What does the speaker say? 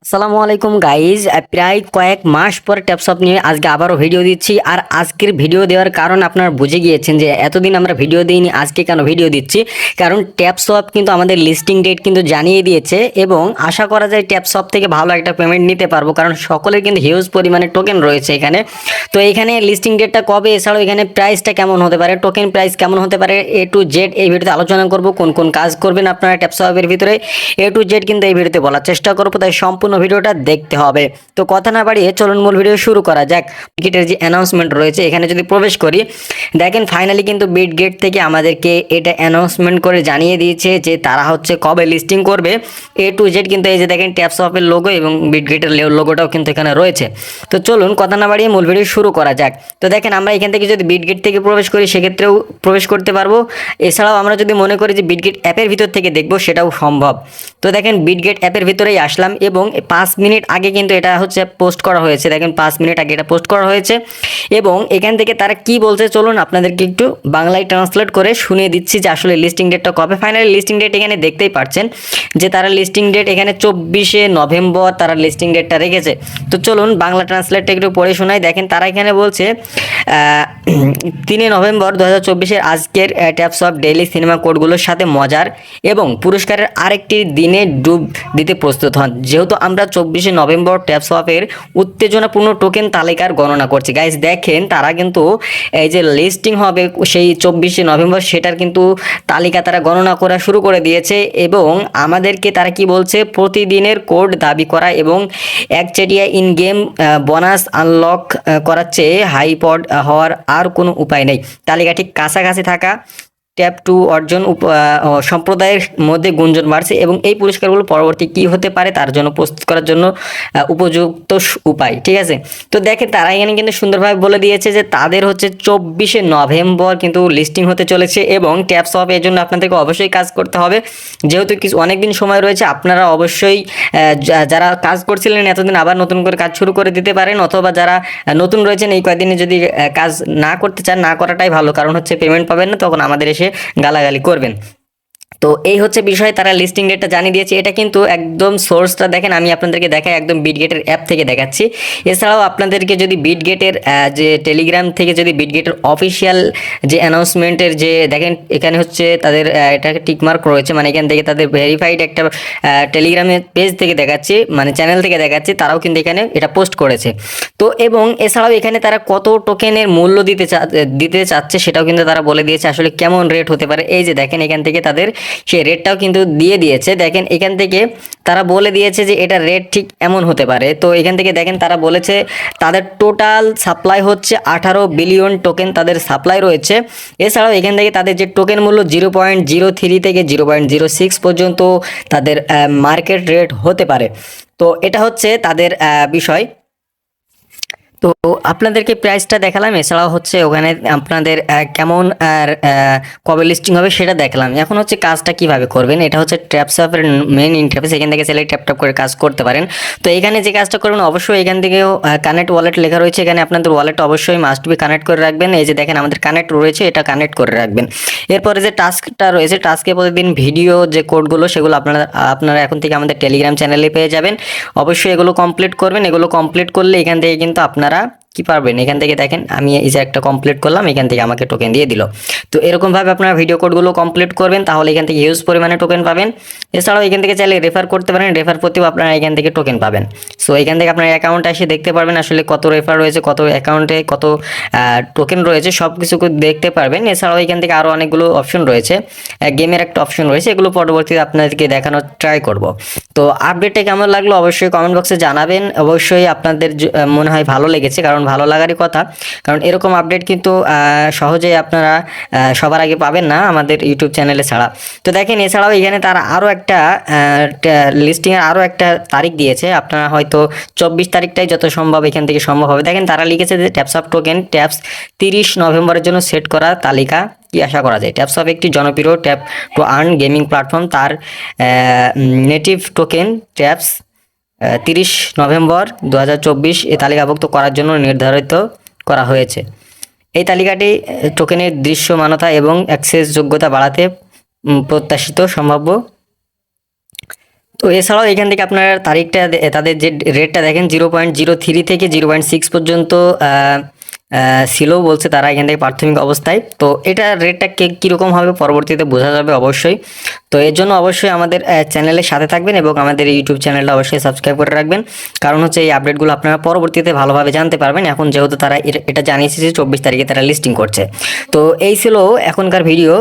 আসসালামু আলাইকুম গাইজ, প্রায় কয়েক মাস পর ট্যাপসপ নিয়ে আজকে আবারও ভিডিও দিচ্ছি। আর আজকের ভিডিও দেওয়ার কারণ আপনারা বুঝে গিয়েছেন যে এতদিন আমরা ভিডিও দিইনি, আজকে কেন ভিডিও দিচ্ছি। কারণ ট্যাপসপ কিন্তু আমাদের লিস্টিং ডেট কিন্তু জানিয়ে দিয়েছে এবং আশা করা যায় ট্যাপসপ থেকে ভালো একটা পেমেন্ট নিতে পারবো, কারণ সকলের কিন্তু হিউজ পরিমাণে টোকেন রয়েছে এখানে। তো এখানে লিস্টিং ডেটটা কবে, এছাড়াও এখানে প্রাইসটা কেমন হতে পারে, টোকেন প্রাইস কেমন হতে পারে, এ টু জেড এই ভিডিওতে আলোচনা করব। কোন কোন কাজ করবেন আপনারা ট্যাপসপের ভিতরে, এ টু জেড কিন্তু এই ভিডিওতে বলার চেষ্টা করবো, তাই সম্পূর্ণ ভিডিওটা দেখতে হবে। তো কথা না বাড়িয়ে চলুন মূল ভিডিও শুরু করা যাক। বিটগেটের যে অ্যানাউন্সমেন্ট রয়েছে এখানে যদি প্রবেশ করি, দেখেন ফাইনালি কিন্তু বিটগেট থেকে আমাদেরকে এটা অ্যানাউন্সমেন্ট করে জানিয়ে দিয়েছে যে তারা হচ্ছে কবে লিস্টিং করবে, এ টু জেড কিন্তু এই যে দেখেন ট্যাপসপের লোগো এবং বিটগেটের লোগোটাও কিন্তু এখানে রয়েছে। তো চলুন কথা না বাড়িয়ে মূল ভিডিও শুরু করা যাক। তো দেখেন আমরা এখান থেকে যদি বিটগেট থেকে প্রবেশ করি সেক্ষেত্রেও প্রবেশ করতে পারবো। এছাড়াও আমরা যদি মনে করি যে বিটগেট অ্যাপের ভিতর থেকে দেখবো সেটাও সম্ভব। তো দেখেন বিটগেট অ্যাপের ভিতরেই আসলাম এবং 5 মিনিট আগে কিন্তু এটা হচ্ছে পোস্ট করা হয়েছে। দেখেন 5 মিনিট আগে এটা পোস্ট করা হয়েছে এবং এখান থেকে তারা কি বলছে চলুন আপনাদেরকে একটু বাংলায় ট্রান্সলেট করে শুনিয়ে দিচ্ছি যে আসলে লিস্টিং ডেটটা কবে। ফাইনালি লিস্টিং ডেট এখানে দেখতেই পাচ্ছেন যে তারা লিস্টিং ডেট এখানে 24শে নভেম্বর তারা লিস্টিং ডেটটা রেখেছে। তো চলুন বাংলা ট্রান্সলেটটা একটু পড়ে শোনাই। দেখেন তারা এখানে বলছে 3 নভেম্বর 2024 আজকের ট্যাপসপ ডেইলি সিনেমা কোডগুলোর সাথে মজার এবং পুরস্কারের আরেকটি দিনে ডুব দিতে প্রস্তুত হন। যেহেতু আমরা 24শে নভেম্বর ট্যাপসপের উত্তেজনাপূর্ণ টোকেন তালিকার গণনা করছি। গাইজ দেখেন তারা কিন্তু এই যে লিস্টিং হবে সেই 24শে নভেম্বর সেটার কিন্তু তালিকা তারা গণনা করা শুরু করে দিয়েছে এবং আমাদেরকে তারা কি বলছে, প্রতিদিনের কোড দাবি করা এবং একচেটিয়া ইন গেম বোনাস আনলক করার চেয়ে হাইপড হওয়ার আর কোনো উপায় নেই। তালিকা ঠিক কাছাকাছি থাকা ট্যাপ টু অর্জন সম্প্রদায়ের মধ্যে গুঞ্জন বাড়ছে এবং এই পুরস্কারগুলো পরবর্তী কি হতে পারে তার জন্য প্রস্তুত করার জন্য উপযুক্ত উপায়। ঠিক আছে, তো দেখেন তারা এখানে কিন্তু সুন্দরভাবে বলে দিয়েছে যে তাদের হচ্ছে 24শে নভেম্বর কিন্তু লিস্টিং হতে চলেছে এবং ট্যাপসপ এর জন্য আপনাদেরকে অবশ্যই কাজ করতে হবে। যেহেতু কিছু অনেকদিন সময় রয়েছে, আপনারা অবশ্যই যারা কাজ করছিলেন এতদিন আবার নতুন করে কাজ শুরু করে দিতে পারেন, অথবা যারা নতুন রয়েছেন এই কয়েকদিনে যদি কাজ না করতে চান না করাটাই ভালো, কারণ হচ্ছে পেমেন্ট পাবেন না, তখন আমাদের এসে গালাগালি করবেন। তো এই হচ্ছে বিষয়, তারা লিস্টিং ডেটটা জানিয়ে দিয়েছে। এটা কিন্তু একদম সোর্সটা দেখেন, আমি আপনাদেরকে দেখাই একদম বিটগেটের অ্যাপ থেকে দেখাচ্ছি। এছাড়াও আপনাদেরকে যদি বিটগেটের যে টেলিগ্রাম থেকে যদি বিটগেটের অফিসিয়াল যে অ্যানাউন্সমেন্টের যে দেখেন এখানে হচ্ছে তাদের এটাকে টিকমার্ক রয়েছে, মানে এখান থেকে তাদের ভেরিফাইড একটা টেলিগ্রামের পেজ থেকে দেখাচ্ছি, মানে চ্যানেল থেকে দেখাচ্ছি, তারাও কিন্তু এখানে এটা পোস্ট করেছে। তো এবং এছাড়াও এখানে তারা কত টোকেনের মূল্য দিতে চাচ্ছে সেটাও কিন্তু তারা বলে দিয়েছে, আসলে কেমন রেট হতে পারে। এই যে দেখেন এখান থেকে তাদের সেই রেটটাও কিন্তু দিয়ে দিয়েছে। দেখেন এখান থেকে তারা বলে দিয়েছে যে এটা রেট ঠিক এমন হতে পারে। তো এখান থেকে দেখেন তারা বলেছে তাদের টোটাল সাপ্লাই হচ্ছে 18 বিলিয়ন টোকেন তাদের সাপ্লাই রয়েছে। এছাড়াও এখান থেকে তাদের যে টোকেন মূল্য 0.03 থেকে 0.06 পর্যন্ত তাদের মার্কেট রেট হতে পারে। তো এটা হচ্ছে তাদের বিষয়। তো আপনাদেরকে প্রাইসটা দেখালাম, এছাড়াও হচ্ছে ওখানে আপনাদের কেমন আর কবে লিস্টিং হবে সেটা দেখালাম। এখন হচ্ছে কাজটা কিভাবে করবেন, এটা হচ্ছে ট্যাপসপের মেইন ইন্টারফেস, এখান থেকে সেলেক্ট ট্যাপ করে কাজ করতে পারেন। তো এখানে যে কাজটা করবেন অবশ্যই এখান থেকেও কানেক্ট ওয়ালেট লেখা রয়েছে, এখানে আপনাদের ওয়ালেট অবশ্যই মাস্ট বি কানেক্ট করে রাখবেন। এই যে দেখেন আমাদের কানেক্ট রয়েছে, এটা কানেক্ট করে রাখবেন। এরপরে যে টাস্কটা রয়েছে, টাস্কে প্রতিদিন ভিডিও যে কোডগুলো সেগুলো আপনারা এখন থেকে আমাদের টেলিগ্রাম চ্যানেলে পেয়ে যাবেন। অবশ্যই এগুলো কমপ্লিট করবেন। এগুলো কমপ্লিট করলে এখান থেকে কিন্তু আপনারা কি পারবেন, এখান থেকে দেখেন আমি এই যে একটা কমপ্লিট করলাম, এখান থেকে আমাকে টোকেন দিয়ে দিল। তো এরকমভাবে আপনারা ভিডিও কোডগুলো কমপ্লিট করবেন, তাহলে এখান থেকে হিউজ পরিমাণে টোকেন পাবেন। এছাড়াও এখান থেকে চাইলে রেফার করতে পারেন, রেফার প্রতিও আপনারা এখান থেকে টোকেন পাবেন। সো এখান থেকে আপনার অ্যাকাউন্টে এসে দেখতে পারবেন আসলে কত রেফার রয়েছে, কত অ্যাকাউন্টে কত টোকেন রয়েছে, সব কিছু দেখতে পারবেন। এছাড়াও এখান থেকে আরও অনেকগুলো অপশন রয়েছে, গেমের একটা অপশন রয়েছে, এগুলো পরবর্তীতে আপনাদেরকে দেখানোর ট্রাই করব। তো আপডেটটা কেমন লাগলো অবশ্যই কমেন্ট বক্সে জানাবেন। অবশ্যই আপনাদের মনে হয় ভালো লেগেছে, কারণ ভালো লাগারই কথা, কারণ এরকম আপডেট কিন্তু সহজেই আপনারা সবার আগে পাবেন না আমাদের ইউটিউব চ্যানেলে ছাড়া। তো দেখেন এছাড়াও এখানে তারা আরও একটা লিস্টিংয়ের আরও একটা তারিখ দিয়েছে, আপনারা হয়তো 24 তারিখটাই যত সম্ভব এখান থেকে সম্ভব হবে। দেখেন তারা লিখেছে যে ট্যাপসপ টোকেন ট্যাপস 30 নভেম্বরের জন্য সেট করা তালিকা কি আশা করা যায়। ট্যাপসপ একটি জনপ্রিয় tap to earn gaming platform, তার নেটিভ টোকেন ট্যাপস 30 নভেম্বর 2024 এ তালিকাভুক্ত করার জন্য নির্ধারিত করা হয়েছে। এই তালিকাটি টোকেনের দৃশ্যমানতা এবং অ্যাক্সেস যোগ্যতা বাড়াতে প্রত্যাশিত সম্ভাব্য তো এছাড়াও এখান থেকে আপনার তারিখটা তাদের যে রেটটা দেখেন 0.03 থেকে 0.6 পর্যন্ত ছিল বলছে তারা এখান থেকে প্রাথমিক অবস্থায়। তো এটা রেটটা কীরকম হবে পরবর্তীতে বোঝা যাবে অবশ্যই। তো এর জন্য অবশ্যই আমাদের চ্যানেলের সাথে থাকবেন এবং আমাদের ইউটিউব চ্যানেলটা অবশ্যই সাবস্ক্রাইব করে রাখবেন, কারণ হচ্ছে এই আপডেটগুলো আপনারা পরবর্তীতে ভালোভাবে জানতে পারবেন। এখন যেহেতু তারা এটা জানিয়েছে যে 24 তারিখে তারা লিস্টিং করছে। তো এই ছিল এখনকার ভিডিও।